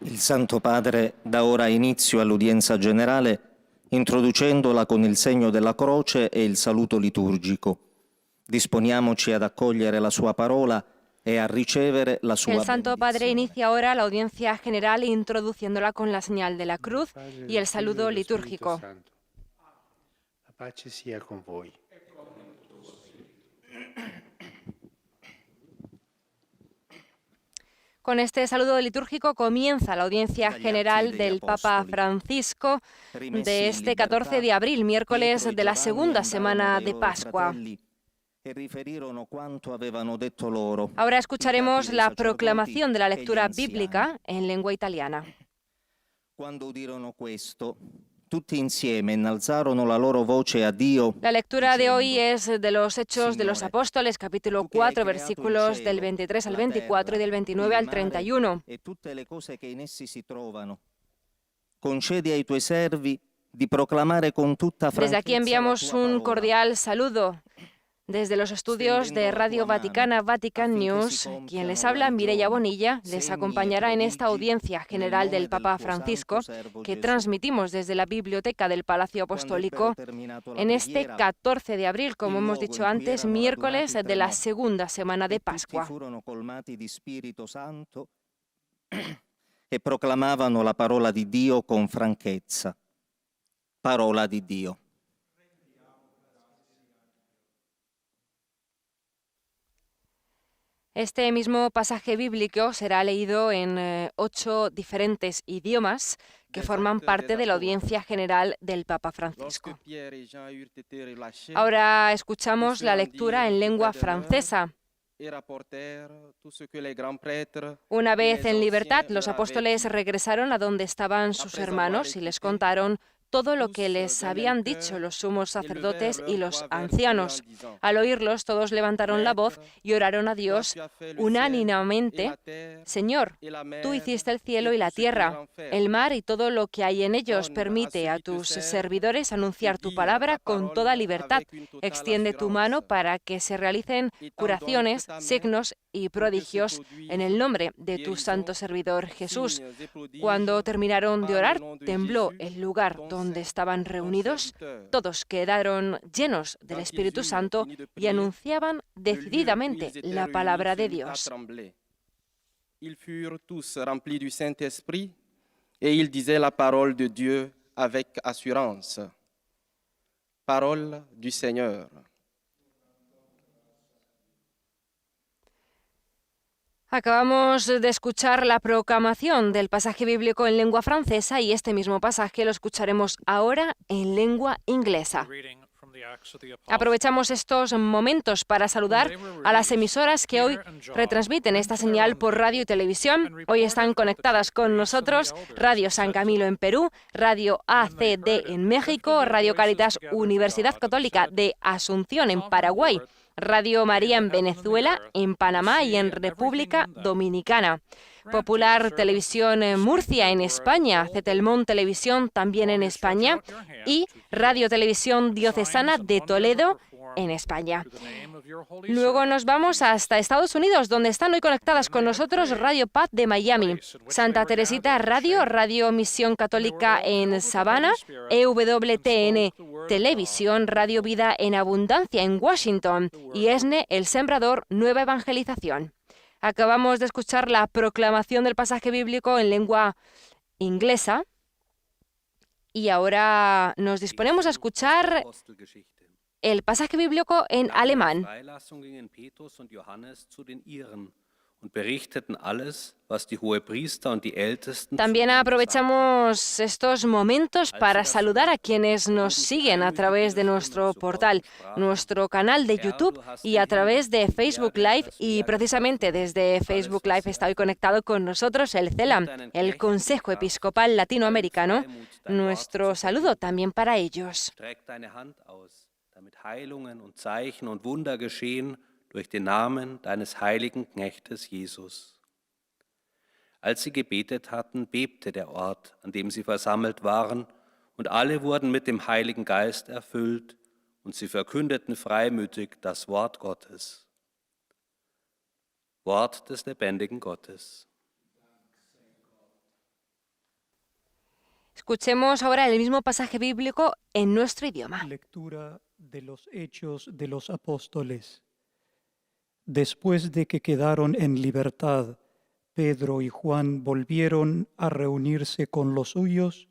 Il Santo Padre dà ora inizio all'udienza generale, introducendola con il segno della croce e il saluto liturgico. Disponiamoci ad accogliere la sua parola e a ricevere la sua El Santo Padre benedizione. inicia ahora la audiencia general introduciéndola con la señal de la cruz y el saludo litúrgico. La pace sia con voi. Con este saludo litúrgico comienza la audiencia general del Papa Francisco de este 14 de abril, miércoles de la segunda semana de Pascua. Ahora escucharemos la proclamación de la lectura bíblica en lengua italiana. Quando udirono questo, tutti insieme innalzarono la loro voce a Dio. La lectura de hoy es de los Hechos de los Apóstoles, capítulo 4, versículos del 23 al 24 y del 29 al 31. E tutte le cose che in essi si trovano. Concedi ai tuoi servi di proclamare con tutta franchezza. Desde aquí enviamos la tua un parola. cordial saludo. Desde los estudios de Radio Vaticana, Vatican News, quien les habla, Mireia Bonilla, les acompañará en esta audiencia general del Papa Francisco, que transmitimos desde la biblioteca del Palacio Apostólico en este 14 de abril, como hemos dicho antes, miércoles de la segunda semana de Pascua. Furono colmati di Spirito Santo e proclamavano la parola di Dio con franchezza. Parola di Dio. Este mismo pasaje bíblico será leído en 8 diferentes idiomas que forman parte de la audiencia general del Papa Francisco. Ahora escuchamos la lectura en lengua francesa. Una vez en libertad, los apóstoles regresaron a donde estaban sus hermanos y les contaron todo lo que les habían dicho los sumos sacerdotes y los ancianos. Al oírlos, todos levantaron la voz y oraron a Dios unánimemente: Señor, tú hiciste el cielo y la tierra, el mar y todo lo que hay en ellos. Permite a tus servidores anunciar tu palabra con toda libertad. Extiende tu mano para que se realicen curaciones, signos y prodigios en el nombre de tu santo servidor Jesús. Cuando terminaron de orar, tembló el lugar donde estaban reunidos. Todos quedaron llenos del Espíritu Santo y anunciaban decididamente la palabra de Dios. Ils furent tous remplis du Saint-Esprit et ils disaient la parole de Dieu avec assurance. Parole du Seigneur. Acabamos de escuchar la proclamación del pasaje bíblico en lengua francesa y este mismo pasaje lo escucharemos ahora en lengua inglesa. Aprovechamos estos momentos para saludar a las emisoras que hoy retransmiten esta señal por radio y televisión. Hoy están conectadas con nosotros Radio San Camilo en Perú, Radio ACD en México, Radio Caritas Universidad Católica de Asunción en Paraguay, Radio María en Venezuela, en Panamá y en República Dominicana. Popular Televisión en Murcia en España, Cetelmón Televisión también en España y Radio Televisión Diocesana de Toledo en España. Luego nos vamos hasta Estados Unidos, donde están hoy conectadas con nosotros Radio Paz de Miami, Santa Teresita Radio, Radio Misión Católica en Savannah, EWTN Televisión, Radio Vida en Abundancia en Washington y ESNE El Sembrador Nueva Evangelización. Acabamos de escuchar la proclamación del pasaje bíblico en lengua inglesa y ahora nos disponemos a escuchar el pasaje bíblico en alemán. También aprovechamos estos momentos para saludar a quienes nos siguen a través de nuestro portal, nuestro canal de YouTube y a través de Facebook Live. Y precisamente desde Facebook Live está hoy conectado con nosotros el CELAM, el Consejo Episcopal Latinoamericano. Nuestro saludo también para ellos. Damit Heilungen und Zeichen und Wunder geschehen durch den Namen deines heiligen Knechtes Jesus. Als sie gebetet hatten, bebte der Ort, an dem sie versammelt waren, und alle wurden mit dem Heiligen Geist erfüllt, und sie verkündeten freimütig das Wort Gottes. Wort des lebendigen Gottes. Escuchemos ahora el mismo pasaje bíblico en nuestro idioma. Lectura de los Hechos de los Apóstoles. Después de que quedaron en libertad, Pedro y Juan volvieron a reunirse con los suyos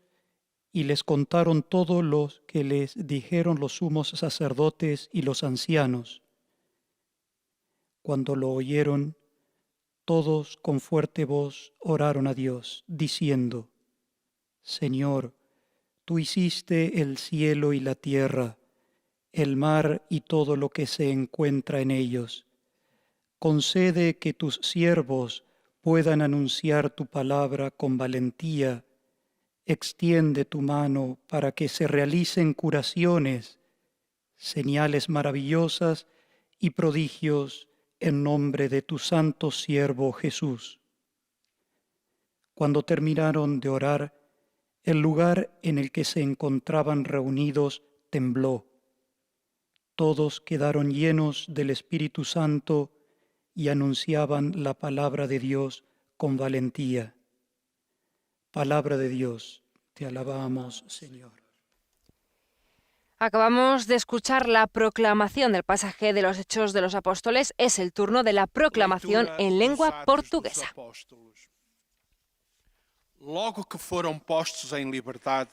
y les contaron todo lo que les dijeron los sumos sacerdotes y los ancianos. Cuando lo oyeron, todos con fuerte voz oraron a Dios, diciendo: Señor, tú hiciste el cielo y la tierra, el mar y todo lo que se encuentra en ellos. Concede que tus siervos puedan anunciar tu palabra con valentía. Extiende tu mano para que se realicen curaciones, señales maravillosas y prodigios en nombre de tu santo siervo Jesús. Cuando terminaron de orar, el lugar en el que se encontraban reunidos tembló. Todos quedaron llenos del Espíritu Santo y anunciaban la palabra de Dios con valentía. Palabra de Dios, te alabamos, Señor. Acabamos de escuchar la proclamación del pasaje de los Hechos de los Apóstoles. Es el turno de la proclamación en lengua portuguesa.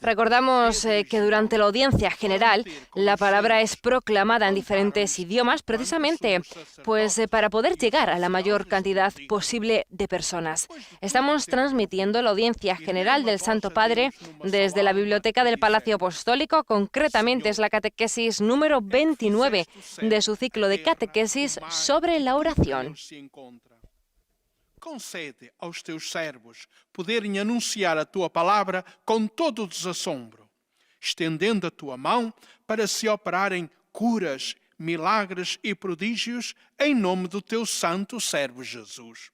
Recordamos que durante la audiencia general la palabra es proclamada en diferentes idiomas precisamente para poder llegar a la mayor cantidad posible de personas. Estamos transmitiendo la audiencia general del Santo Padre desde la biblioteca del Palacio Apostólico. Concretamente es la catequesis número 29 de su ciclo de catequesis sobre la oración. Concede aos teus servos poderem anunciar a tua palavra com todo o desassombro, estendendo a tua mão para se operarem curas, milagres e prodígios em nome do teu santo servo Jesus.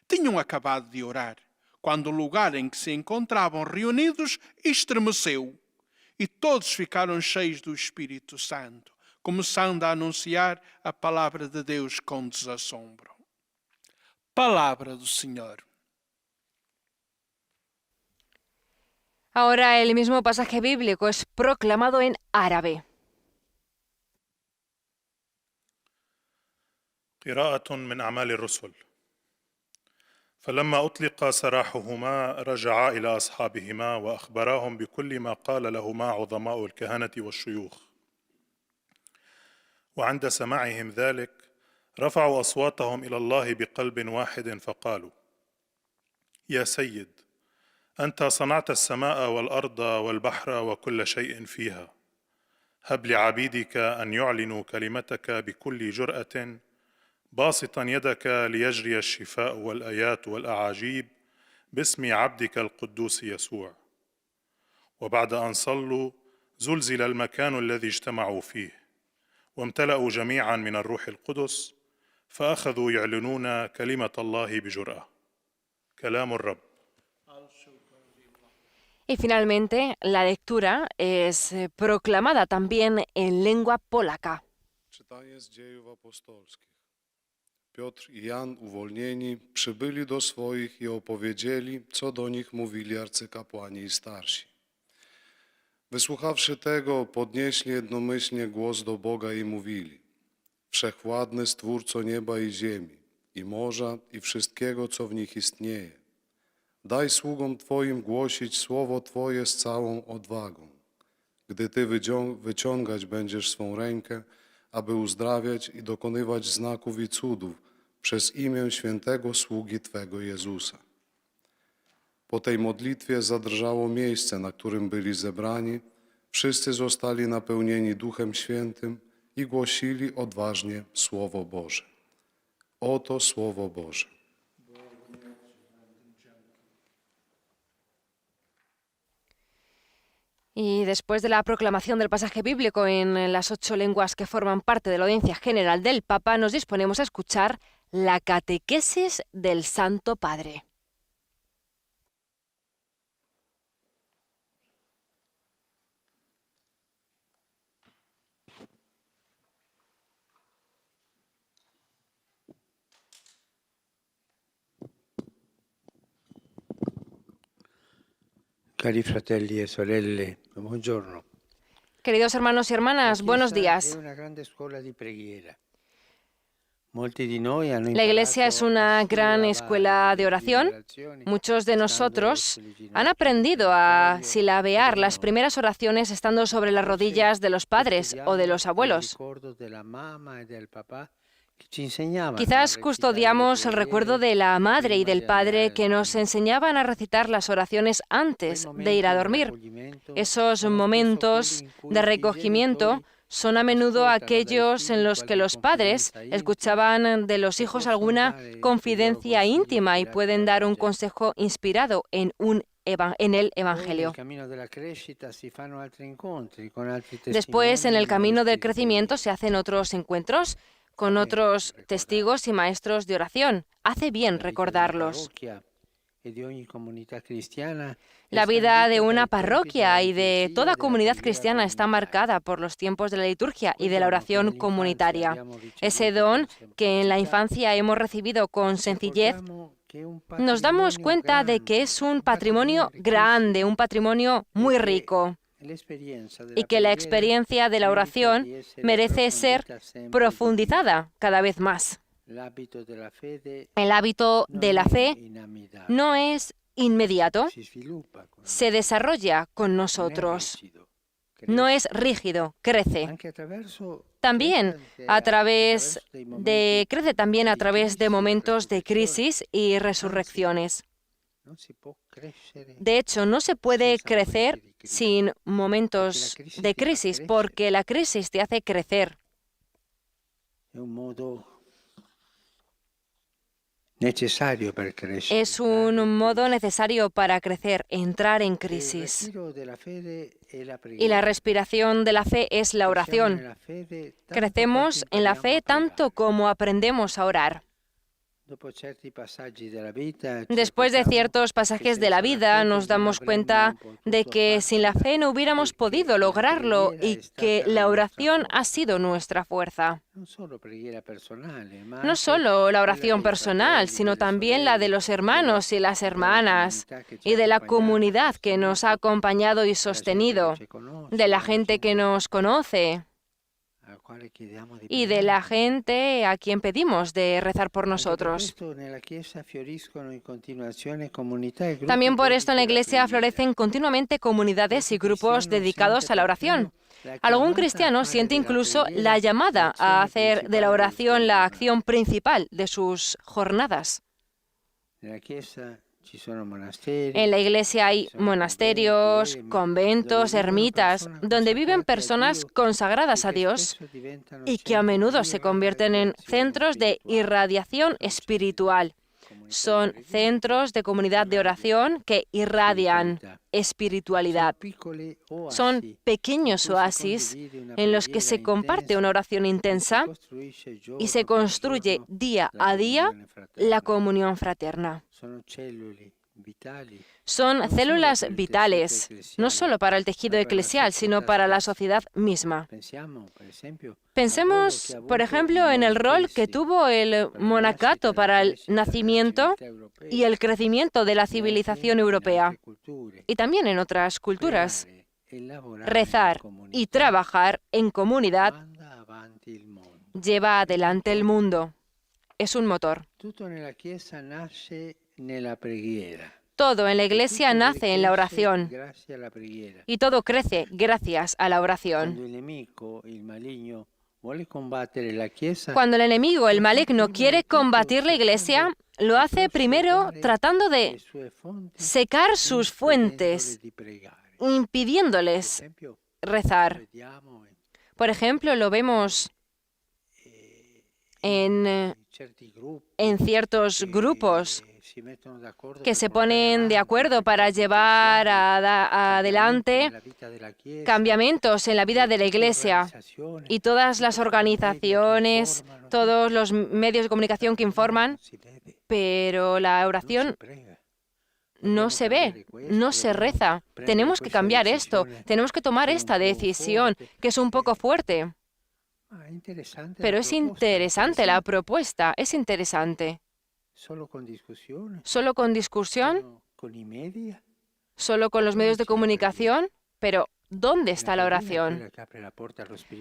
Tinham acabado de orar, quando o lugar em que se encontravam reunidos estremeceu, e todos ficaram cheios do Espírito Santo, começando a anunciar a palavra de Deus com desassombro. Palabra do Señor. Ahora el mismo pasaje bíblico es proclamado en árabe. قراءة من أعمال الرسل. فلما أطلق سراحهما رجعا إلى أصحابهما وأخبراهم بكل ما قال لهما عظماء الكهنة والشيوخ. وعند سماعهم ذلك رفعوا أصواتهم إلى الله بقلب واحد فقالوا: يا سيد، أنت صنعت السماء والأرض والبحر وكل شيء فيها. هب لعبيدك أن يعلنوا كلمتك بكل جرأة، باسطا يدك ليجري الشفاء والآيات والأعاجيب باسم عبدك القدوس يسوع. وبعد أن صلوا زلزل المكان الذي اجتمعوا فيه، وامتلأوا جميعا من الروح القدس، فأخذوا يعلنون كلمة الله بجرأة. كلام الرب. Y finalmente, la lectura es proclamada también en lengua polaca. Czytanie z Dziejów Apostolskich. Piotr i Jan, uwolnieni, przybyli do swoich i opowiedzieli, co do nich mówili arcykapłani i starsi. Wysłuchawszy tego, podnieśli jednomyślnie głos do Boga i mówili: Wszechwładny Stwórco nieba i ziemi, i morza, i wszystkiego, co w nich istnieje. Daj sługom Twoim głosić słowo Twoje z całą odwagą, gdy Ty wyciągać będziesz swą rękę, aby uzdrawiać i dokonywać znaków i cudów przez imię świętego sługi Twego Jezusa. Po tej modlitwie zadrżało miejsce, na którym byli zebrani, wszyscy zostali napełnieni Duchem Świętym i głosili odważnie Słowo Boże. Oto Słowo Boże. Y después de la proclamación del pasaje bíblico en las 8 lenguas que forman parte de la audiencia general del Papa, nos disponemos a escuchar la catequesis del Santo Padre. Cari fratelli e sorelle, buongiorno. Queridos hermanos y hermanas, buenos días. La Iglesia es una gran escuela de oración. Muchos de nosotros han aprendido a silabear las primeras oraciones estando sobre las rodillas de los padres o de los abuelos. Quizás custodiamos el recuerdo de la madre y del padre que nos enseñaban a recitar las oraciones antes de ir a dormir. Esos momentos de recogimiento son a menudo aquellos en los que los padres escuchaban de los hijos alguna confidencia íntima y pueden dar un consejo inspirado en el Evangelio. Después, en el camino del crecimiento, se hacen otros encuentros con otros testigos y maestros de oración. Hace bien recordarlos. La vida de una parroquia y de toda comunidad cristiana está marcada por los tiempos de la liturgia y de la oración comunitaria. Ese don que en la infancia hemos recibido con sencillez, nos damos cuenta de que es un patrimonio grande, un patrimonio muy rico, y que la experiencia de la oración merece ser profundizada cada vez más. El hábito de la fe no es inmediato, se desarrolla con nosotros. No es rígido, crece. También crece también a través de momentos de crisis y resurrecciones. De hecho, no se puede crecer sin momentos de crisis, porque la crisis te hace crecer. Es un modo necesario para crecer, entrar en crisis. Y la respiración de la fe es la oración. Crecemos en la fe tanto como aprendemos a orar. Después de ciertos pasajes de la vida, nos damos cuenta de que sin la fe no hubiéramos podido lograrlo y que la oración ha sido nuestra fuerza. No solo la oración personal, sino también la de los hermanos y las hermanas, y de la comunidad que nos ha acompañado y sostenido, de la gente que nos conoce, y de la gente a quien pedimos de rezar por nosotros. También por esto en la Iglesia florecen continuamente comunidades y grupos dedicados a la oración. Algún cristiano siente incluso la llamada a hacer de la oración la acción principal de sus jornadas. En la Iglesia hay monasterios, conventos, ermitas, donde viven personas consagradas a Dios y que a menudo se convierten en centros de irradiación espiritual. Son centros de comunidad de oración que irradian espiritualidad. Son pequeños oasis en los que se comparte una oración intensa y se construye día a día la comunión fraterna. Son células vitales, no solo para el tejido eclesial, sino para la sociedad misma. Pensemos, por ejemplo, en el rol que tuvo el monacato para el nacimiento y el crecimiento de la civilización europea, y también en otras culturas. Rezar y trabajar en comunidad lleva adelante el mundo. Es un motor. Todo en la Iglesia nace en la oración y todo crece gracias a la oración. Cuando el enemigo, el maligno, quiere combatir la Iglesia, lo hace primero tratando de secar sus fuentes, impidiéndoles rezar. Por ejemplo, lo vemos en ciertos grupos que se ponen de acuerdo para llevar adelante cambiamientos en la vida de la Iglesia, y todas las organizaciones, todos los medios de comunicación que informan, pero la oración no se ve, no se reza. Tenemos que cambiar esto, tenemos que tomar esta decisión, que es un poco fuerte. Pero es interesante la propuesta, es interesante. ¿Solo con discusión? solo con los medios de comunicación, pero ¿dónde está la oración?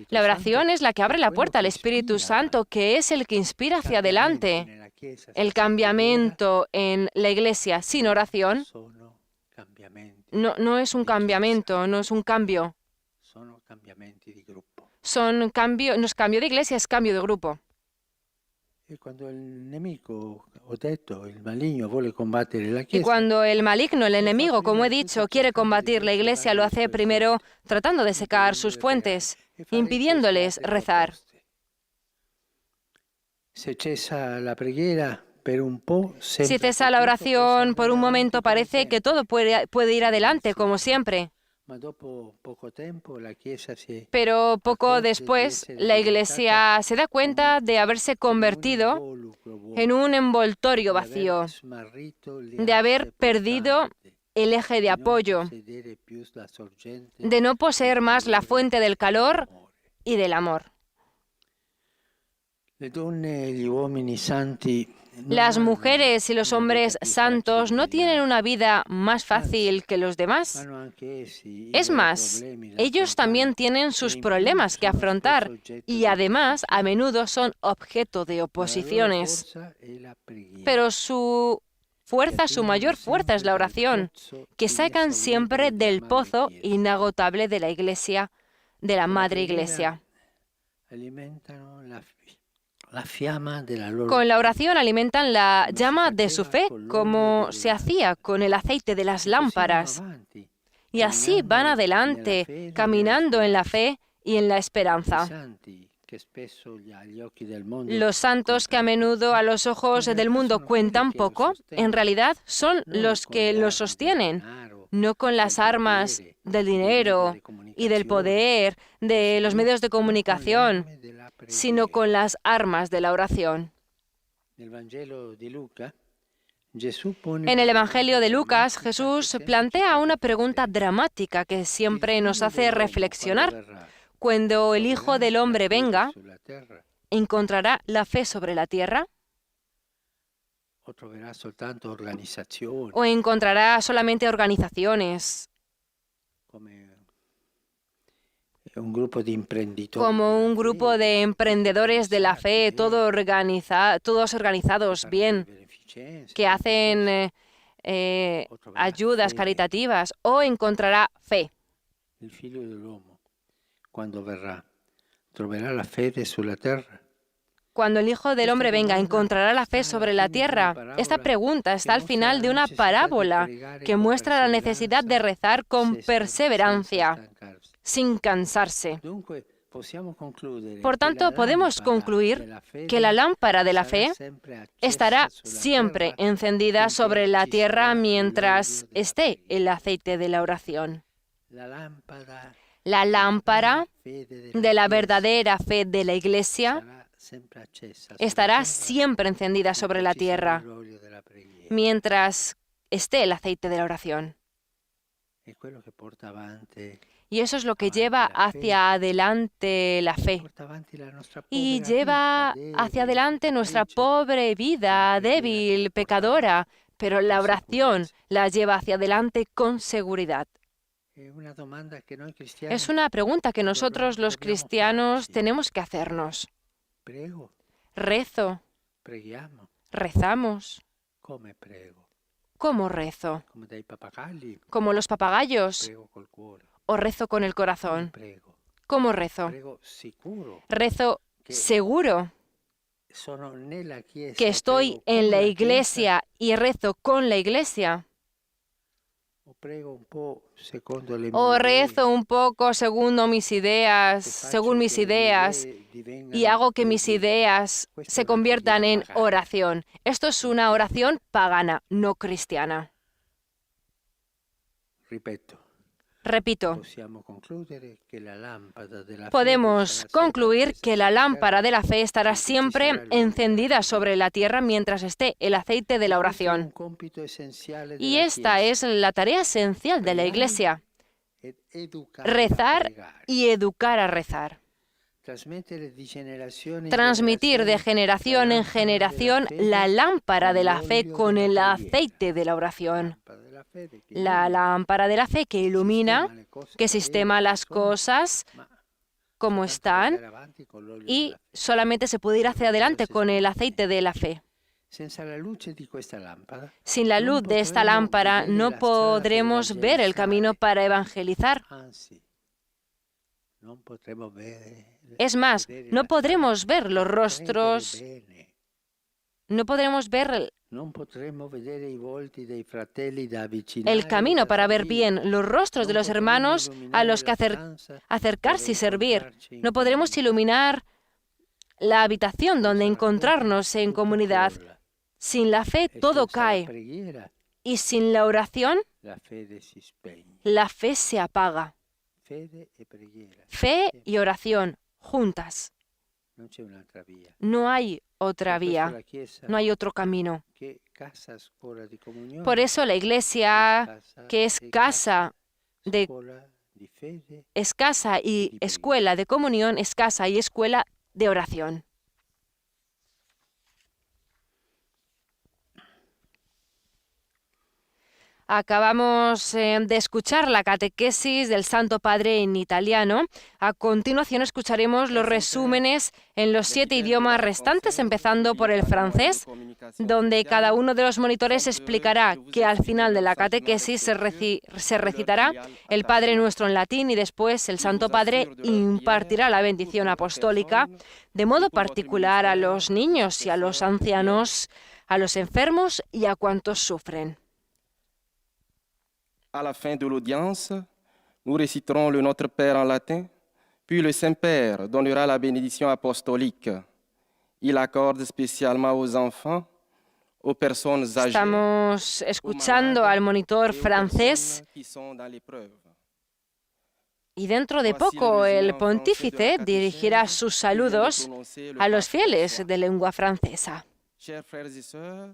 La oración es la que abre la puerta al Espíritu Santo, que es el que inspira hacia adelante. El cambiamiento en la Iglesia sin oración no es un cambiamiento, no es un cambio. No es cambio de iglesia, es cambio de grupo. Y cuando el nemico, ho detto, il maligno vuole combattere la Y Chiesa, cuando el maligno, el enemigo, como he dicho, quiere combatir la Iglesia, lo hace primero tratando de secar sus fuentes, impidiéndoles rezar. se cessa la preghiera per un po', Si sembra cesa che la tutto oración possa por un andare momento, avanti come parece que sempre. todo puede ir adelante, como siempre. Ma dopo poco tempo la Chiesa si Pero poco después, la Iglesia se da cuenta de haberse convertido en un envoltorio vacío, de haber perdido el eje de apoyo, de no poseer más la fuente del calor y del amor. Las mujeres y los hombres santos no tienen una vida más fácil que los demás. Es más, ellos también tienen sus problemas que afrontar y además a menudo son objeto de oposiciones. Pero su fuerza, su mayor fuerza es la oración, que sacan siempre del pozo inagotable de la Iglesia, de la Madre Iglesia. Con la oración alimentan la llama de su fe, como se hacía con el aceite de las lámparas. Y así van adelante, caminando en la fe y en la esperanza. Los santos, que a menudo a los ojos del mundo cuentan poco, en realidad son los que los sostienen, no con las armas del dinero y del poder, de los medios de comunicación, sino con las armas de la oración. En el Evangelio de Lucas, Jesús plantea una pregunta dramática que siempre nos hace reflexionar. Cuando el Hijo del Hombre venga, ¿encontrará la fe sobre la tierra? ¿O encontrará solamente organizaciones, como un grupo de emprendedores de la fe, todos organizados bien, que hacen ayudas caritativas? ¿O encontrará fe? Cuando el Hijo del Hombre venga, ¿encontrará la fe sobre la tierra? Esta pregunta está al final de una parábola que muestra la necesidad de rezar con perseverancia, sin cansarse. Por tanto, podemos concluir que la lámpara de la fe estará siempre encendida sobre la tierra mientras esté el aceite de la oración. La lámpara de la verdadera fe de la Iglesia estará siempre encendida sobre la tierra mientras esté el aceite de la oración. Y eso es lo que lleva hacia adelante la fe. Y lleva hacia adelante nuestra pobre vida, débil, pecadora, pero la oración la lleva hacia adelante con seguridad. Es una pregunta que nosotros los cristianos tenemos que hacernos. ¿Rezo? ¿Rezamos? ¿Cómo rezo? ¿Como los papagayos? ¿O rezo con el corazón? ¿Cómo rezo? Rezo seguro que estoy en la Iglesia y rezo con la Iglesia. O rezo un poco según mis ideas, y hago que mis ideas se conviertan en oración. Esto es una oración pagana, no cristiana. Repito, podemos concluir que la lámpara de la fe estará siempre encendida sobre la tierra mientras esté el aceite de la oración. Y esta es la tarea esencial de la Iglesia: rezar y educar a rezar. transmitir de generación en generación la lámpara de la fe con el aceite de la oración. La lámpara de la fe que ilumina, que sistema las cosas como están y solamente se puede ir hacia adelante con el aceite de la fe. Sin la luz de esta lámpara no podremos ver el camino para evangelizar. Es más, no podremos ver los rostros, no podremos ver el camino para ver bien los rostros de los hermanos a los que acercarse y servir. No podremos iluminar la habitación donde encontrarnos en comunidad. Sin la fe todo cae y sin la oración la fe se apaga. Fe y oración juntas. No hay otra vía, no hay otro camino. Por eso la Iglesia, que es casa y escuela de comunión, es casa y escuela de oración. Acabamos de escuchar la catequesis del Santo Padre en italiano. A continuación escucharemos los resúmenes en los 7 idiomas restantes, empezando por el francés, donde cada uno de los monitores explicará que al final de la catequesis se recitará el Padre Nuestro en latín y después el Santo Padre impartirá la bendición apostólica, de modo particular a los niños y a los ancianos, a los enfermos y a cuantos sufren. À la fin de l'audience, nous réciterons le Notre Père en latin, puis le Saint-Père donnera la bénédiction apostolique. Il accorde spécialement aux enfants, aux personnes âgées, Estamos escuchando al monitor francés qui sont dans l'épreuve. y dentro de poco el pontífice dirigirá sus saludos a los fieles de lengua francesa. Chers frères et sœurs,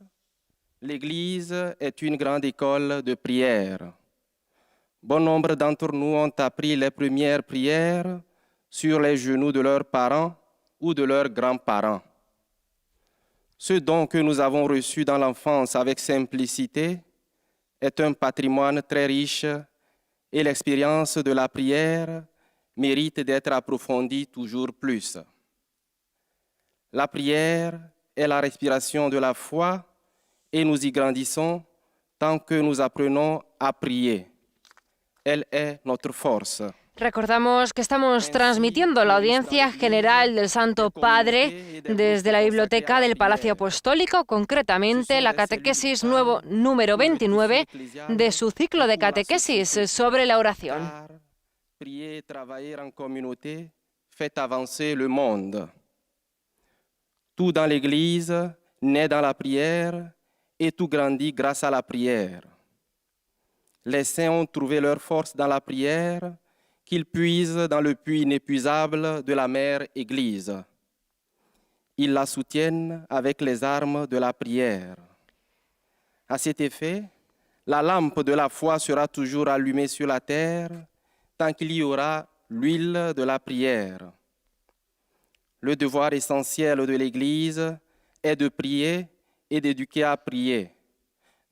l'Église est une grande école de prière. Bon nombre d'entre nous ont appris les premières prières sur les genoux de leurs parents ou de leurs grands-parents. Ce don que nous avons reçu dans l'enfance avec simplicité est un patrimoine très riche et l'expérience de la prière mérite d'être approfondie toujours plus. La prière est la respiration de la foi et nous y grandissons tant que nous apprenons à prier. Elle est notre force. Recordamos que estamos transmitiendo la audiencia general del Santo Padre desde la biblioteca del Palacio Apostólico, concretamente la catequesis número 29 de su ciclo de catequesis sobre la oración. Prier et travailler en communauté fait avancer le monde. Tout dans l'Église naît dans la prière et tout grandit grâce à la prière. Les saints ont trouvé leur force dans la prière qu'ils puisent dans le puits inépuisable de la mère Église. Ils la soutiennent avec les armes de la prière. À cet effet, la lampe de la foi sera toujours allumée sur la terre tant qu'il y aura l'huile de la prière. Le devoir essentiel de l'Église est de prier et d'éduquer à prier,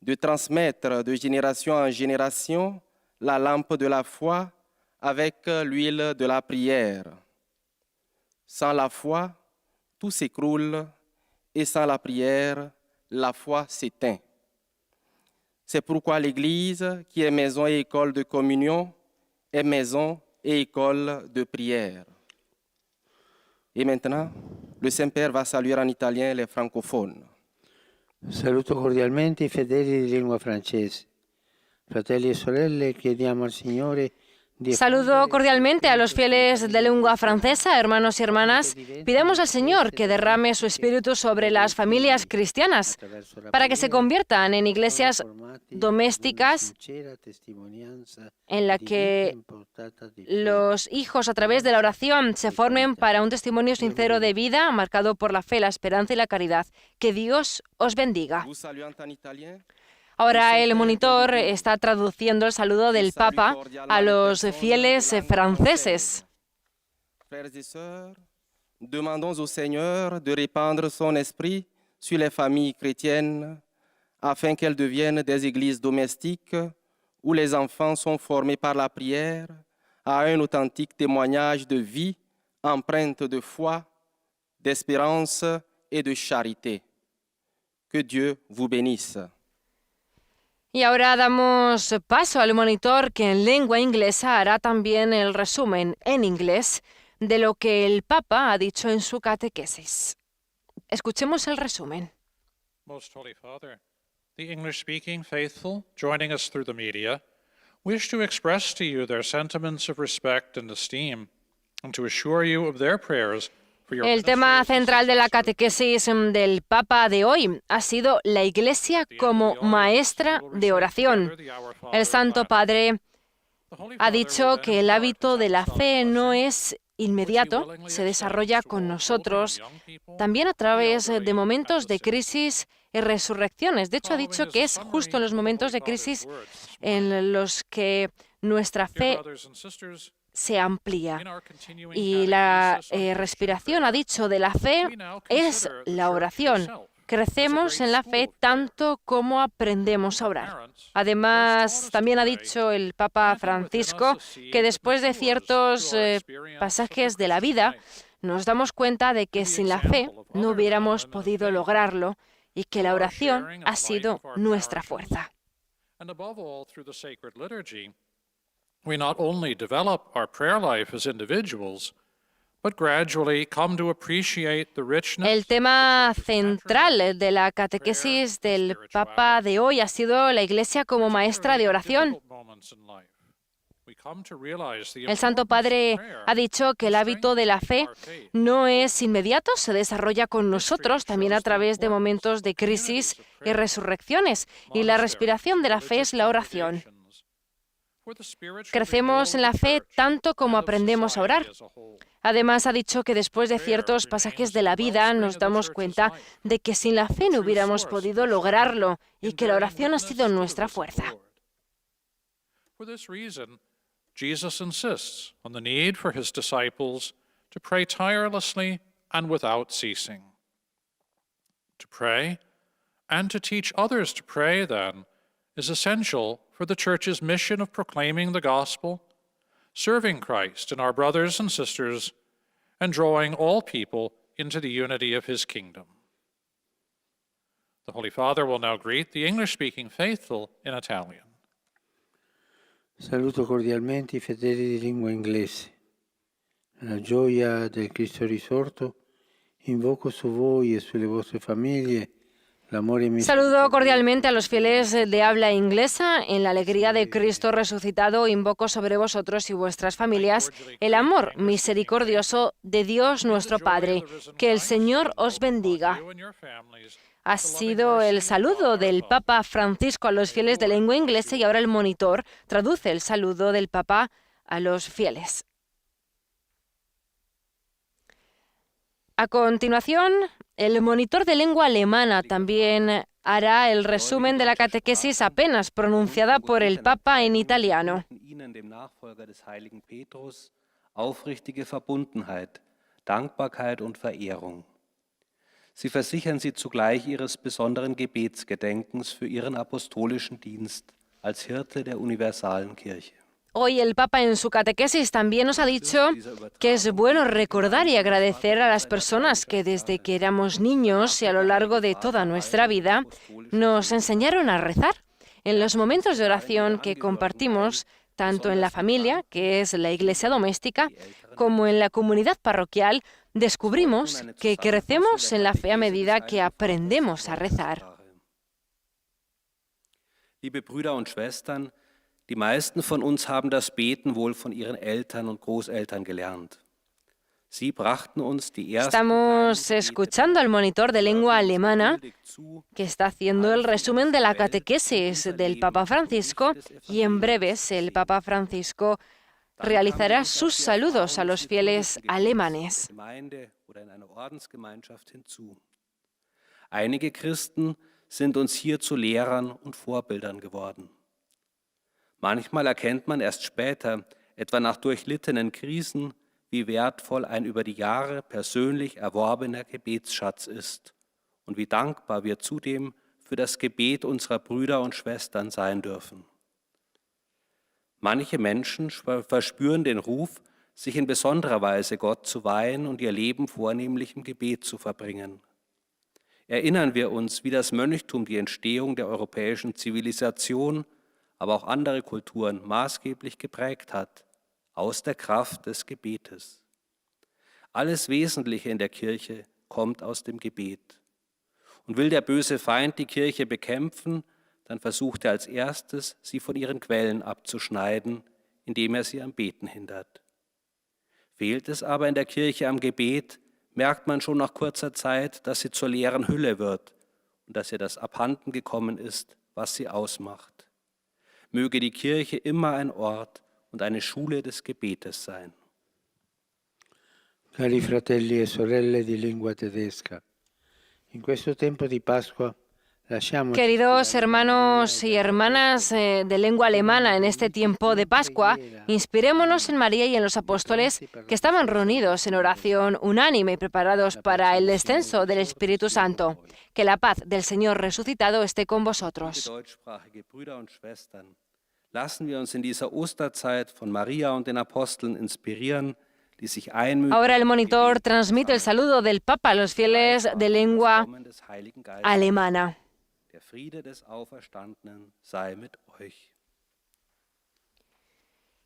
de transmettre de génération en génération la lampe de la foi avec l'huile de la prière. Sans la foi, tout s'écroule et sans la prière, la foi s'éteint. C'est pourquoi l'Église, qui est maison et école de communion, est maison et école de prière. Et maintenant, le Saint-Père va saluer en italien les francophones. Saluto cordialmente i fedeli di lingua francese. Fratelli e sorelle, chiediamo al Signore di Saludo cordialmente a los fieles de lengua francesa, hermanos y hermanas. Pidamos al Señor que derrame su espíritu sobre las familias cristianas para que se conviertan en iglesias domésticas en la que los hijos a través de la oración se formen para un testimonio sincero de vida marcado por la fe, la esperanza y la caridad. Que Dios os bendiga. Vous saluant en italien, Ahora el monitor está traduciendo el saludo del Papa a los fieles franceses. frères et sœurs, Demandons au Seigneur de répandre son esprit sur les familles chrétiennes afin qu'elles deviennent des églises domestiques où les enfants sont formés par la prière à un authentique témoignage de vie empreinte de foi, d'espérance et de charité. Que Dieu vous bénisse. Y ahora damos paso al monitor que en lengua inglesa hará también el resumen en inglés de lo que el Papa ha dicho en su catequesis. Escuchemos el resumen. Most Holy Father, the English-speaking faithful joining us through the media wish to express to you their sentiments of respect and esteem and to assure you of their prayers. El tema central de la catequesis del Papa de hoy ha sido la Iglesia como maestra de oración. El Santo Padre ha dicho que el hábito de la fe no es inmediato, se desarrolla con nosotros, también a través de momentos de crisis y resurrecciones. De hecho, ha dicho que es justo en los momentos de crisis en los que nuestra fe se amplía. Y la respiración, ha dicho, de la fe es la oración. Crecemos en la fe tanto como aprendemos a orar. Además, también ha dicho el Papa Francisco que después de ciertos pasajes de la vida nos damos cuenta de que sin la fe no hubiéramos podido lograrlo y que la oración ha sido nuestra fuerza. We not only develop our prayer life as individuals, but gradually come to appreciate the richness. El tema central de la catequesis del Papa de hoy ha sido la Iglesia como maestra de oración. El Santo Padre ha dicho que el hábito de la fe no es inmediato, se desarrolla con nosotros también a través de momentos de crisis y resurrecciones, y la respiración de la fe es la oración. Crecemos en la fe tanto como aprendemos a orar. Además, ha dicho que después de ciertos pasajes de la vida nos damos cuenta de que sin la fe no hubiéramos podido lograrlo y que la oración ha sido nuestra fuerza. For this reason, Jesus insists on the need for his disciples to pray tirelessly and without ceasing. To pray and to teach others to pray, then, is essential for the Church's mission of proclaiming the gospel, serving Christ and our brothers and sisters, and drawing all people into the unity of his kingdom. The Holy Father will now greet the English-speaking faithful in Italian. Saluto cordialmente I fedeli di lingua inglese. Nella gioia del Cristo risorto, invoco su voi e sulle vostre famiglie. Saludo cordialmente a los fieles de habla inglesa. En la alegría de Cristo resucitado, invoco sobre vosotros y vuestras familias el amor misericordioso de Dios nuestro Padre. Que el Señor os bendiga. Ha sido el saludo del Papa Francisco a los fieles de lengua inglesa y ahora el monitor traduce el saludo del Papa a los fieles. A continuación, el monitor de lengua alemana también hará el resumen de la catequesis apenas pronunciada por el Papa en italiano. Aufrichtige Verbundenheit, Dankbarkeit und Verehrung. Sie versichern sie zugleich ihres besonderen Gebetsgedenkens für ihren apostolischen Dienst als Hirte der universalen Kirche. Hoy el Papa en su catequesis también nos ha dicho que es bueno recordar y agradecer a las personas que desde que éramos niños y a lo largo de toda nuestra vida nos enseñaron a rezar. En los momentos de oración que compartimos, tanto en la familia, que es la iglesia doméstica, como en la comunidad parroquial, descubrimos que crecemos en la fe a medida que aprendemos a rezar. Liebe Brüder und Schwestern, die meisten von uns haben das Beten wohl von ihren Eltern und Großeltern gelernt. Sie brachten uns die ersten Estamos escuchando al monitor de lengua alemana que está haciendo el resumen de la catequesis del Papa Francisco y en breves el Papa Francisco realizará sus saludos a los fieles alemanes. Einige Christen sind uns hier zu Lehrern und Vorbildern geworden. Manchmal erkennt man erst später, etwa nach durchlittenen Krisen, wie wertvoll ein über die Jahre persönlich erworbener Gebetsschatz ist und wie dankbar wir zudem für das Gebet unserer Brüder und Schwestern sein dürfen. Manche Menschen verspüren den Ruf, sich in besonderer Weise Gott zu weihen und ihr Leben vornehmlich im Gebet zu verbringen. Erinnern wir uns, wie das Mönchtum die Entstehung der europäischen Zivilisation, aber auch andere Kulturen maßgeblich geprägt hat, aus der Kraft des Gebetes. Alles Wesentliche in der Kirche kommt aus dem Gebet. Und will der böse Feind die Kirche bekämpfen, dann versucht er als erstes, sie von ihren Quellen abzuschneiden, indem er sie am Beten hindert. Fehlt es aber in der Kirche am Gebet, merkt man schon nach kurzer Zeit, dass sie zur leeren Hülle wird und dass ihr das abhanden gekommen ist, was sie ausmacht. Möge die Kirche immer ein Ort und eine Schule des Gebetes sein. Cari fratelli e sorelle di lingua tedesca, in questo tempo di Pasqua Queridos hermanos y hermanas de lengua alemana, en este tiempo de Pascua, inspirémonos en María y en los apóstoles que estaban reunidos en oración unánime y preparados para el descenso del Espíritu Santo. Que la paz del Señor resucitado esté con vosotros. Deutschsprachige Brüder und Schwestern, lassen wir uns in dieser Osterzeit von Maria und den Aposteln inspirieren, die sich einmütig Ahora el monitor transmite el saludo del Papa a los fieles de lengua des Heiligen Geistes. alemana. Der Friede des Auferstandenen sei mit euch.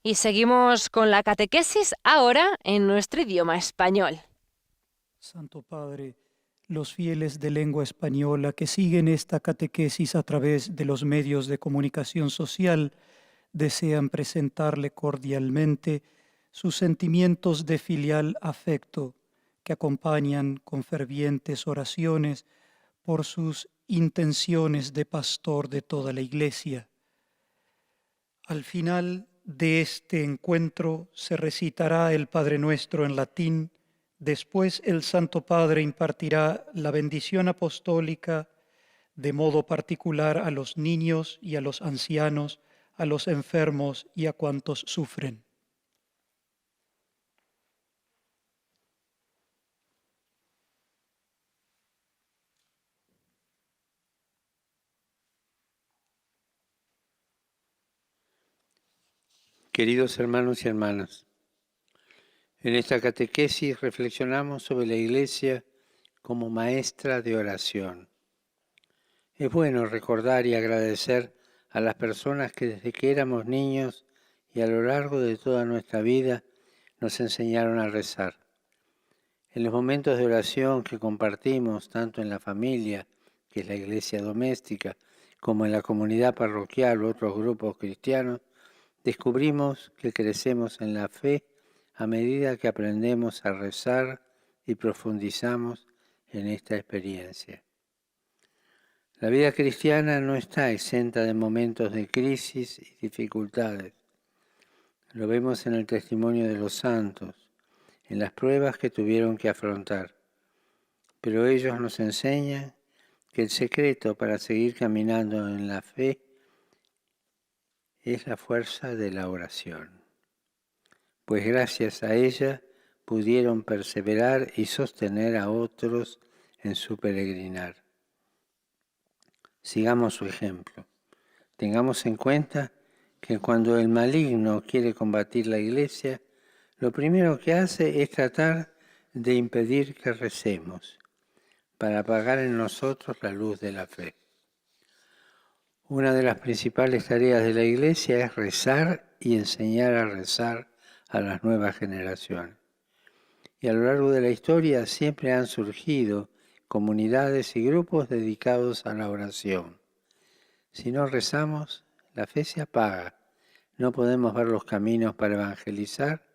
Y seguimos con la catequesis ahora en nuestro idioma español. Santo Padre, los fieles de lengua española que siguen esta catequesis a través de los medios de comunicación social desean presentarle cordialmente sus sentimientos de filial afecto que acompañan con fervientes oraciones por sus intenciones de pastor de toda la Iglesia. Al final de este encuentro se recitará el Padre Nuestro en latín. Después el Santo Padre impartirá la bendición apostólica de modo particular a los niños y a los ancianos, a los enfermos y a cuantos sufren. Queridos hermanos y hermanas, en esta catequesis reflexionamos sobre la Iglesia como maestra de oración. Es bueno recordar y agradecer a las personas que desde que éramos niños y a lo largo de toda nuestra vida nos enseñaron a rezar. En los momentos de oración que compartimos tanto en la familia, que es la iglesia doméstica, como en la comunidad parroquial u otros grupos cristianos, descubrimos que crecemos en la fe a medida que aprendemos a rezar y profundizamos en esta experiencia. La vida cristiana no está exenta de momentos de crisis y dificultades. Lo vemos en el testimonio de los santos, en las pruebas que tuvieron que afrontar. Pero ellos nos enseñan que el secreto para seguir caminando en la fe es la fuerza de la oración, pues gracias a ella pudieron perseverar y sostener a otros en su peregrinar. Sigamos su ejemplo. Tengamos en cuenta que cuando el maligno quiere combatir la Iglesia, lo primero que hace es tratar de impedir que recemos, para apagar en nosotros la luz de la fe. Una de las principales tareas de la Iglesia es rezar y enseñar a rezar a las nuevas generaciones. Y a lo largo de la historia siempre han surgido comunidades y grupos dedicados a la oración. Si no rezamos, la fe se apaga. No podemos ver los caminos para evangelizar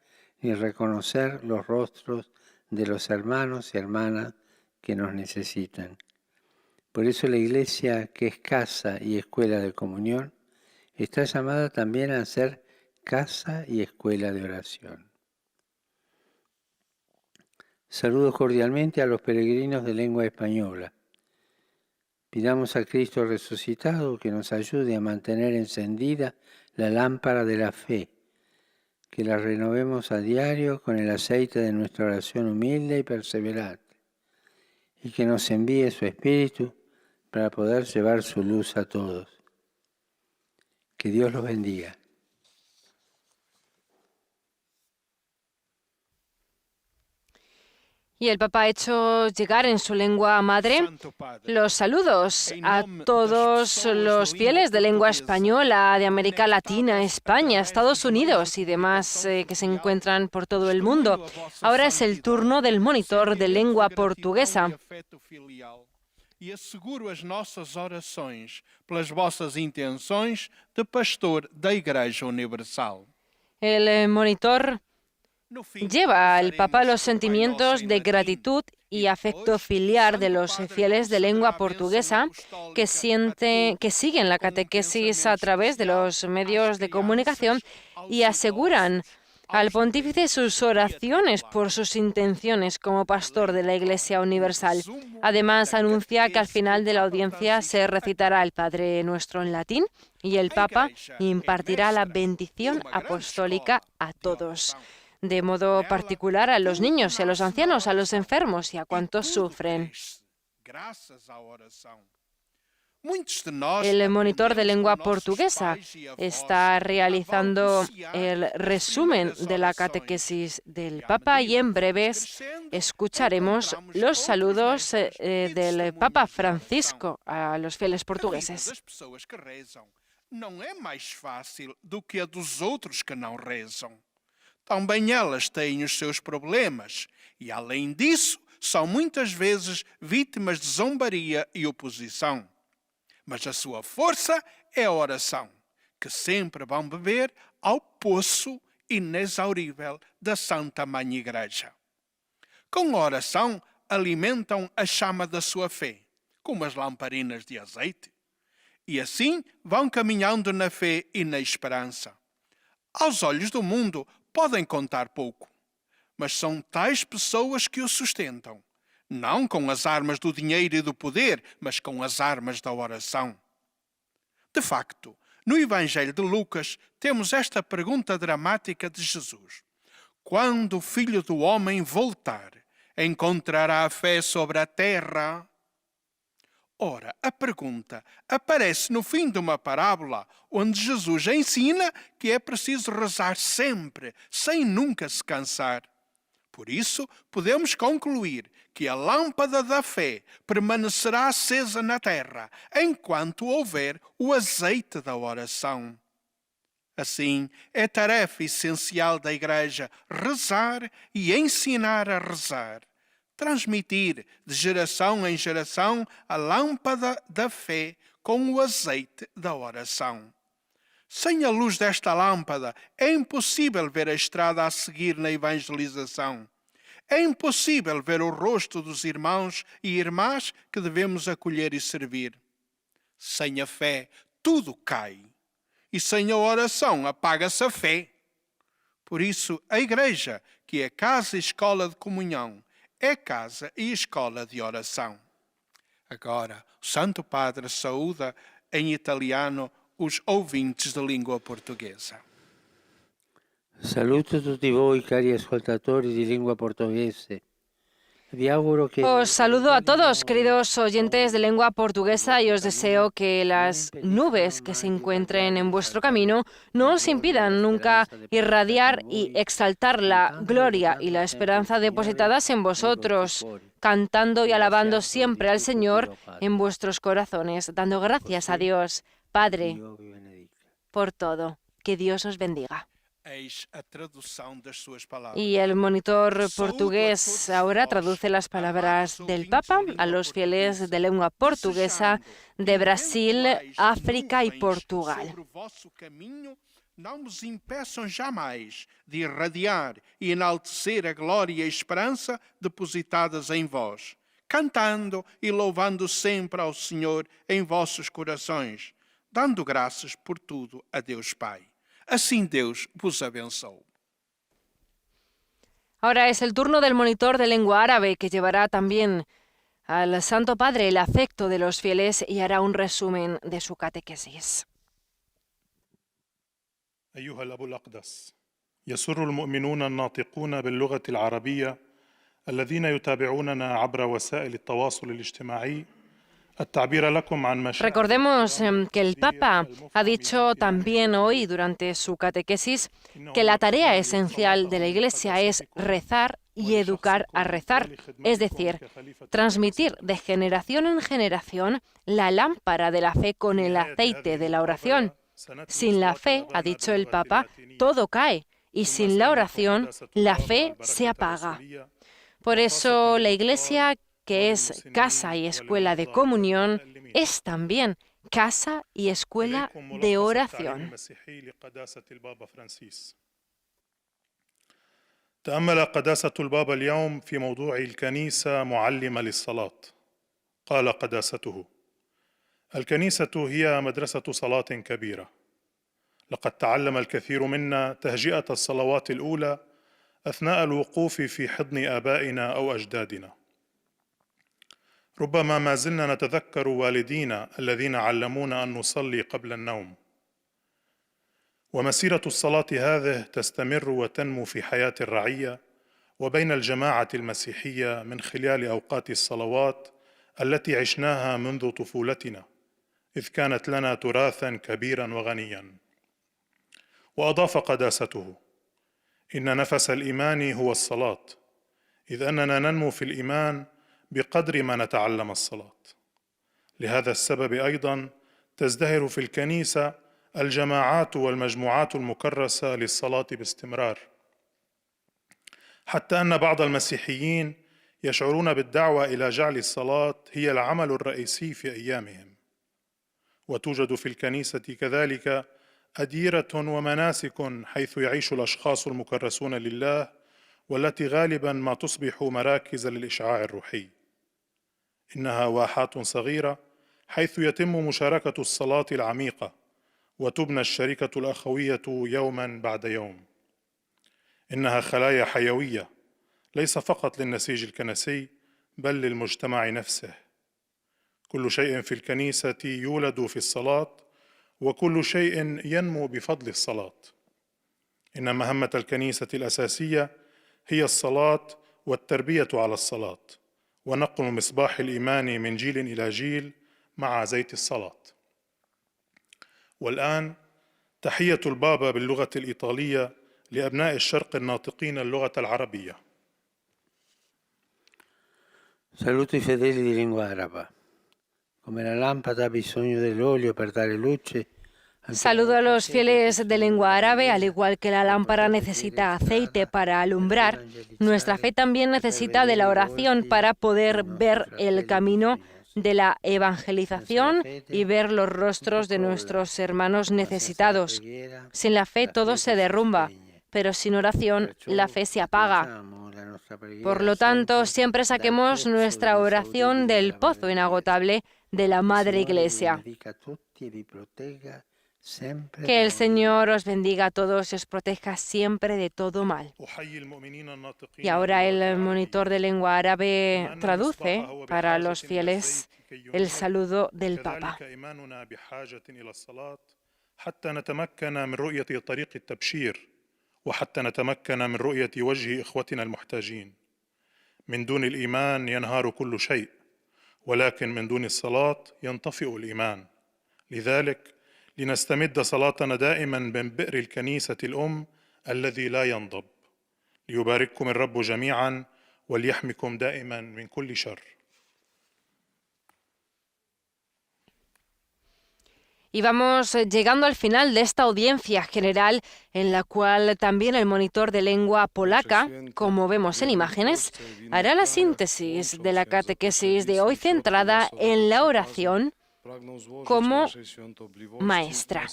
ni reconocer los rostros de los hermanos y hermanas que nos necesitan. Por eso la Iglesia, que es casa y escuela de comunión, está llamada también a ser casa y escuela de oración. Saludo cordialmente a los peregrinos de lengua española. Pidamos a Cristo resucitado que nos ayude a mantener encendida la lámpara de la fe, que la renovemos a diario con el aceite de nuestra oración humilde y perseverante, y que nos envíe su Espíritu para poder llevar su luz a todos. Que Dios los bendiga. Y el Papa ha hecho llegar en su lengua madre los saludos a todos los fieles de lengua española, de América Latina, España, Estados Unidos y demás que se encuentran por todo el mundo. Ahora es el turno del monitor de lengua portuguesa. E asseguro as nossas orações pelas vossas intenções de pastor da Igreja Universal. El monitor lleva al Papa los sentimientos de gratitud y afecto filial de los fieles de lengua portuguesa que siguen la catequesis a través de los medios de comunicación y aseguran al pontífice sus oraciones por sus intenciones como pastor de la Iglesia Universal. Además, anuncia que al final de la audiencia se recitará el Padre Nuestro en latín y el Papa impartirá la bendición apostólica a todos, de modo particular a los niños y a los ancianos, a los enfermos y a cuantos sufren. El monitor de lengua portuguesa está realizando el resumen de la catequesis del Papa y en breves escucharemos los saludos del Papa Francisco a los fieles portugueses. Não é mais fácil do que a dos outros que não rezam. Também elas têm os seus problemas e, além disso, são muitas vezes vítimas de zombaria e oposição. Mas a sua força é a oração, que sempre vão beber ao poço inexaurível da Santa Mãe Igreja. Com a oração, alimentam a chama da sua fé, como as lamparinas de azeite, e assim vão caminhando na fé e na esperança. Aos olhos do mundo, podem contar pouco, mas são tais pessoas que o sustentam. Não com as armas do dinheiro e do poder, mas com as armas da oração. De facto, no Evangelho de Lucas, temos esta pergunta dramática de Jesus. Quando o Filho do Homem voltar, encontrará a fé sobre a terra? Ora, a pergunta aparece no fim de uma parábola onde Jesus ensina que é preciso rezar sempre, sem nunca se cansar. Por isso, podemos concluir que a lâmpada da fé permanecerá acesa na terra enquanto houver o azeite da oração. Assim, é tarefa essencial da Igreja rezar e ensinar a rezar, transmitir de geração em geração a lâmpada da fé com o azeite da oração. Sem a luz desta lâmpada, é impossível ver a estrada a seguir na evangelização. É impossível ver o rosto dos irmãos e irmãs que devemos acolher e servir. Sem a fé, tudo cai. E sem a oração, apaga-se a fé. Por isso, a Igreja, que é casa e escola de comunhão, é casa e escola de oração. Agora, o Santo Padre saúda em italiano os ouvintes de língua portuguesa. Saluto tutti voi, cari ascoltatori di lingua portoghese. Vi auguro che... Os saludo a todos, queridos oyentes de lengua portuguesa, y os deseo que las nubes que se encuentren en vuestro camino no os impidan nunca irradiar y exaltar la gloria y la esperanza depositadas en vosotros, cantando y alabando siempre al Señor en vuestros corazones, dando gracias a Dios, Padre, por todo. Que Dios os bendiga. Y el monitor portugués ahora traduce las palabras del Papa a los fieles de lengua portuguesa de Brasil, África y Portugal. Não nos impeçam jamais de irradiar e enaltecer a glória e a esperança depositadas em vós, cantando e louvando sempre ao Senhor em vossos corações, dando graças por tudo a Deus Pai. Así Dios vos abençoe. Ahora es el turno del monitor de lengua árabe, que llevará también al Santo Padre el afecto de los fieles y hará un resumen de su catequesis. أيها الأب الأقدس يسر المؤمنون الناطقون باللغة العربية الذين يتابعوننا عبر وسائل التواصل الاجتماعي التعبير لكم عن مشاعر. Recordemos que el Papa ha dicho también hoy durante su catequesis que la tarea esencial de la Iglesia es rezar y educar a rezar, es decir, transmitir de generación en generación la lámpara de la fe con el aceite de la oración. Sin la fe, ha dicho el Papa, todo cae, y sin la oración, la fe se apaga. Por eso la Iglesia, que es casa y escuela de comunión, es también casa y escuela de oración. تأمل قداسة البابا اليوم في موضوع الكنيسة معلمة للصلاة. قال قداسته: الكنيسة هي مدرسة صلاة كبيرة. لقد تعلم الكثير منا تهجئة الصلوات الأولى أثناء الوقوف في حضن آبائنا أو أجدادنا. ربما ما زلنا نتذكر والدينا الذين علمونا أن نصلي قبل النوم. ومسيرة الصلاة هذه تستمر وتنمو في حياة الرعية وبين الجماعة المسيحية من خلال أوقات الصلوات التي عشناها منذ طفولتنا، إذ كانت لنا تراثاً كبيراً وغنياً. وأضاف قداسته: إن نفس الإيمان هو الصلاة، إذ أننا ننمو في الإيمان بقدر ما نتعلم الصلاة. لهذا السبب أيضاً تزدهر في الكنيسة الجماعات والمجموعات المكرسة للصلاة باستمرار، حتى أن بعض المسيحيين يشعرون بالدعوة إلى جعل الصلاة هي العمل الرئيسي في أيامهم. وتوجد في الكنيسة كذلك أديرة ومناسك حيث يعيش الأشخاص المكرسون لله، والتي غالباً ما تصبح مراكز للإشعاع الروحي. إنها واحات صغيرة حيث يتم مشاركة الصلاة العميقة وتبنى الشركة الأخوية يوماً بعد يوم. إنها خلايا حيوية ليس فقط للنسيج الكنسي بل للمجتمع نفسه. كل شيء في الكنيسة يولد في الصلاة، وكل شيء ينمو بفضل الصلاة. إن مهمة الكنيسة الأساسية هي الصلاة والتربية على الصلاة، ونقل مصباح الإيمان من جيل إلى جيل مع زيت الصلاة. والآن تحية البابا باللغة الإيطالية لأبناء الشرق الناطقين اللغة العربية. Saluto i fedeli di lingua araba. Come la lampada ha bisogno dell'olio per dare luce. Saludo a los fieles de lengua árabe, al igual que la lámpara necesita aceite para alumbrar, nuestra fe también necesita de la oración para poder ver el camino de la evangelización y ver los rostros de nuestros hermanos necesitados. Sin la fe todo se derrumba, pero sin oración la fe se apaga. Por lo tanto, siempre saquemos nuestra oración del pozo inagotable de la Madre Iglesia. Que el Señor os bendiga a todos y os proteja siempre de todo mal. Y ahora el monitor de lengua árabe traduce para los fieles el saludo del Papa. وحتى نتمكن من رؤية وجه إخوتنا المحتاجين. من دون الإيمان ينهار كل شيء، ولكن من دون الصلاة ينطفئ الإيمان. لذلك لنستمد صلاتنا دائما من بئر الكنيسة الأم الذي لا ينضب. ليبارككم الرب جميعا وليحمكم دائما من كل شر. Y vamos llegando al final de esta audiencia general en la cual también el monitor de lengua polaca, como vemos en imágenes, hará la síntesis de la catequesis de hoy centrada en la oración como maestra,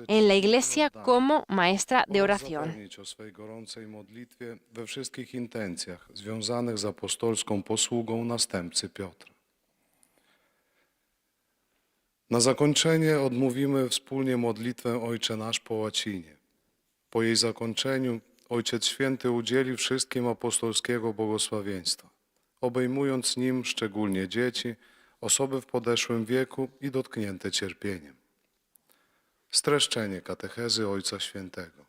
en la Iglesia como maestra de oración. Na zakończenie odmówimy wspólnie modlitwę Ojcze Nasz po łacinie. Po jej zakończeniu Ojciec Święty udzieli wszystkim apostolskiego błogosławieństwa, obejmując nim szczególnie dzieci, osoby w podeszłym wieku i dotknięte cierpieniem. Streszczenie katechezy Ojca Świętego.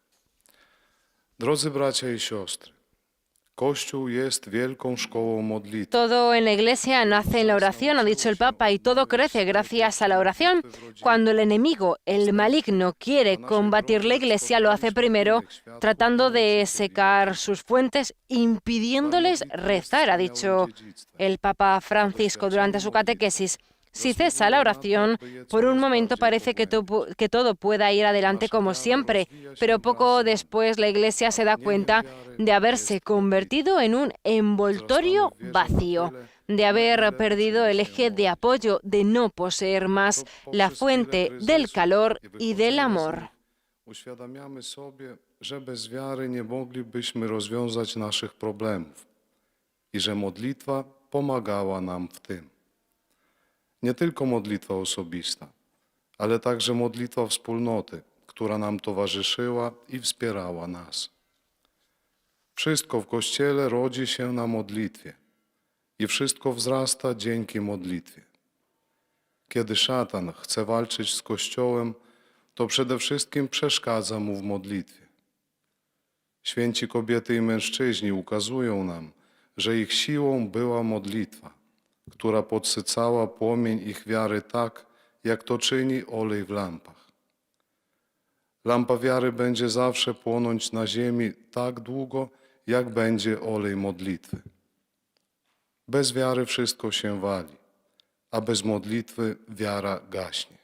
Drodzy bracia i siostry, Kościół jest wielką szkołą modlitwy. Todo en la Iglesia nace en la oración, ha dicho el Papa, y todo crece gracias a la oración. Cuando el enemigo, el maligno, quiere combatir la Iglesia, lo hace primero tratando de secar sus fuentes, impidiéndoles rezar, ha dicho el Papa Francisco durante su catequesis. Si cesa la oración, por un momento parece que todo pueda ir adelante como siempre, pero poco después la Iglesia se da cuenta de haberse convertido en un envoltorio vacío, de haber perdido el eje de apoyo, de no poseer más la fuente del calor y del amor. Uświadamiamy sobie, że bez wiary nie moglibyśmy rozwiązać naszych problemów i że modlitwa pomagała nam w tym. Nie tylko modlitwa osobista, ale także modlitwa wspólnoty, która nam towarzyszyła i wspierała nas. Wszystko w Kościele rodzi się na modlitwie i wszystko wzrasta dzięki modlitwie. Kiedy szatan chce walczyć z Kościołem, to przede wszystkim przeszkadza mu w modlitwie. Święci kobiety i mężczyźni ukazują nam, że ich siłą była modlitwa, która podsycała płomień ich wiary tak, jak to czyni olej w lampach. Lampa wiary będzie zawsze płonąć na ziemi tak długo, jak będzie olej modlitwy. Bez wiary wszystko się wali, a bez modlitwy wiara gaśnie.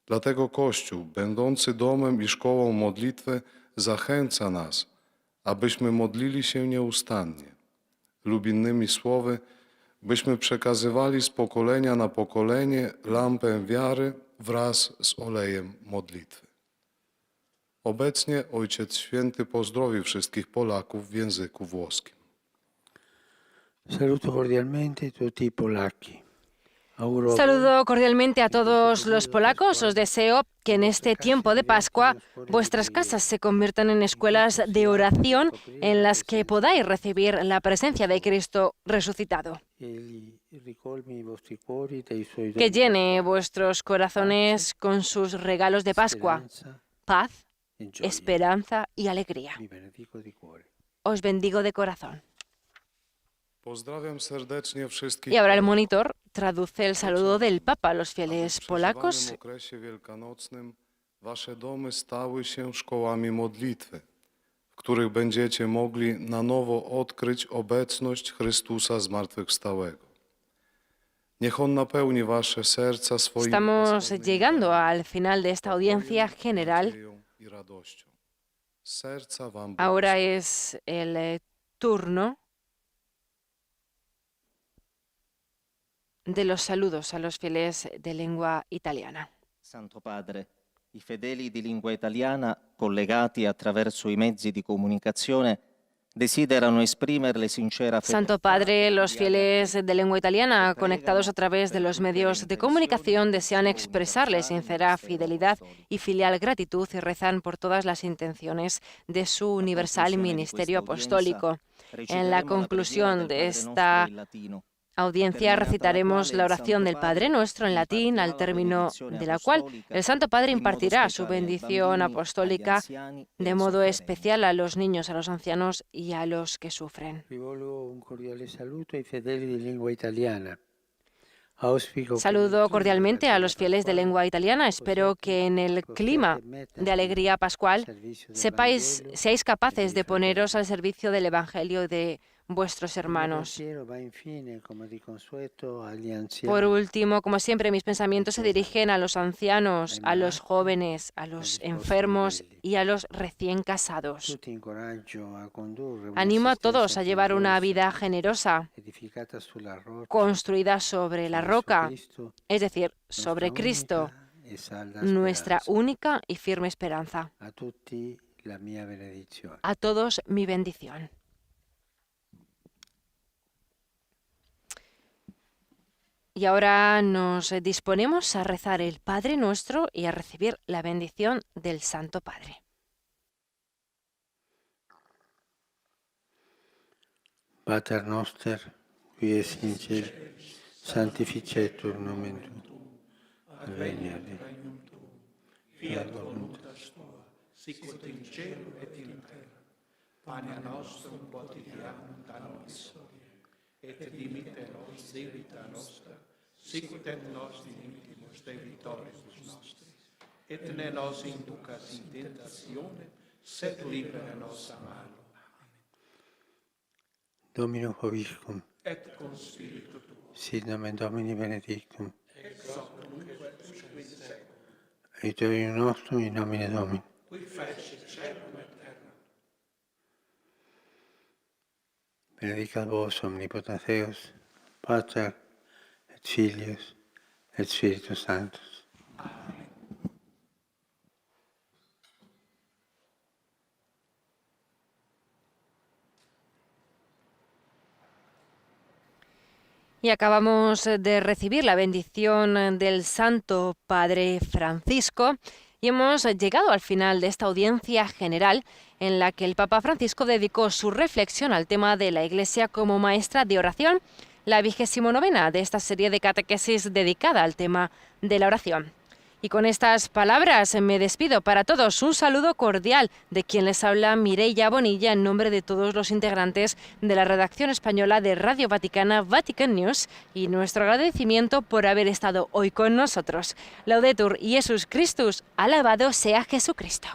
Dlatego Kościół, będący domem i szkołą modlitwy, zachęca nas, abyśmy modlili się nieustannie lub innymi słowy, byśmy przekazywali z pokolenia na pokolenie lampę wiary wraz z olejem modlitwy. Obecnie Ojciec Święty pozdrowi wszystkich Polaków w języku włoskim. Saluto cordialmente tutti i polacchi. Saludo cordialmente a todos los polacos. Os deseo que en este tiempo de Pascua vuestras casas se conviertan en escuelas de oración en las que podáis recibir la presencia de Cristo resucitado. Que llene vuestros corazones con sus regalos de Pascua, paz, esperanza y alegría. Os bendigo de corazón. Pozdrawiam serdecznie wszystkich. Y ahora el monitor traduce el saludo del Papa a los fieles polacos. W okresie wielkanocnym wasze domy stały się szkołami modlitwy, w których będziecie mogli na nowo odkryć obecność Chrystusa zmartwychwstałego. Niech On napełni wasze serca swoim Estamos llegando al final de esta audiencia general. nadzieją i radością. Z serca wam Ahora es el turno de los saludos a los fieles de lengua italiana. Santo Padre, i fedeli di lingua italiana, collegati attraverso i mezzi di comunicazione, desiderano esprimerle sincera fedeltà. Santo Padre, los fieles de lengua italiana, conectados a través de los medios de comunicación, desean expresarle sincera fidelidad y filial gratitud y rezan por todas las intenciones de su universal ministerio apostólico. En la conclusión de esta audiencia recitaremos la oración del Padre Nuestro en latín, al término de la cual el Santo Padre impartirá su bendición apostólica de modo especial a los niños, a los ancianos y a los que sufren. Un cordiale saluto ai fedeli di lingua italiana. Saludo cordialmente a los fieles de lengua italiana. Espero que en el clima de alegría pascual seáis capaces de poneros al servicio del Evangelio de vuestros hermanos. Por último, como siempre, mis pensamientos se dirigen a los ancianos, a los jóvenes, a los enfermos y a los recién casados. Animo a todos a llevar una vida generosa, construida sobre la roca, es decir, sobre Cristo, nuestra única y firme esperanza. A todos mi bendición. Y ahora nos disponemos a rezar el Padre Nuestro y a recibir la bendición del Santo Padre. Pater noster, qui es in cielo, sanctificetur nomen tuum, adveniat regnum tuum, fiat voluntas tua, sicut in cielo et in terra. Panem nostrum quotidianum da nobis hodie, et dimitte nos debita nostra, sicut et nos dimittimus debitoribus nostris, et ne nos inducas in tentationem, sed libera nos a malo. Dominum vobiscum, Et con spiritu tuo, sit nomen Domini benedictum, ex hoc nunc et usque in seculum, aiutorium nostrum in nomine Domini. qui fecit caelum et terra. Benedicat vos omnipotens Deus, Pater et Filius et Spiritus Sanctus. Y acabamos de recibir la bendición del Santo Padre Francisco y hemos llegado al final de esta audiencia general en la que el Papa Francisco dedicó su reflexión al tema de la Iglesia como maestra de oración, la 29ª de esta serie de catequesis dedicada al tema de la oración. Y con estas palabras me despido. Para todos, un saludo cordial de quien les habla, Mireia Bonilla, en nombre de todos los integrantes de la redacción española de Radio Vaticana, Vatican News, y nuestro agradecimiento por haber estado hoy con nosotros. Laudetur Jesus Christus, alabado sea Jesucristo.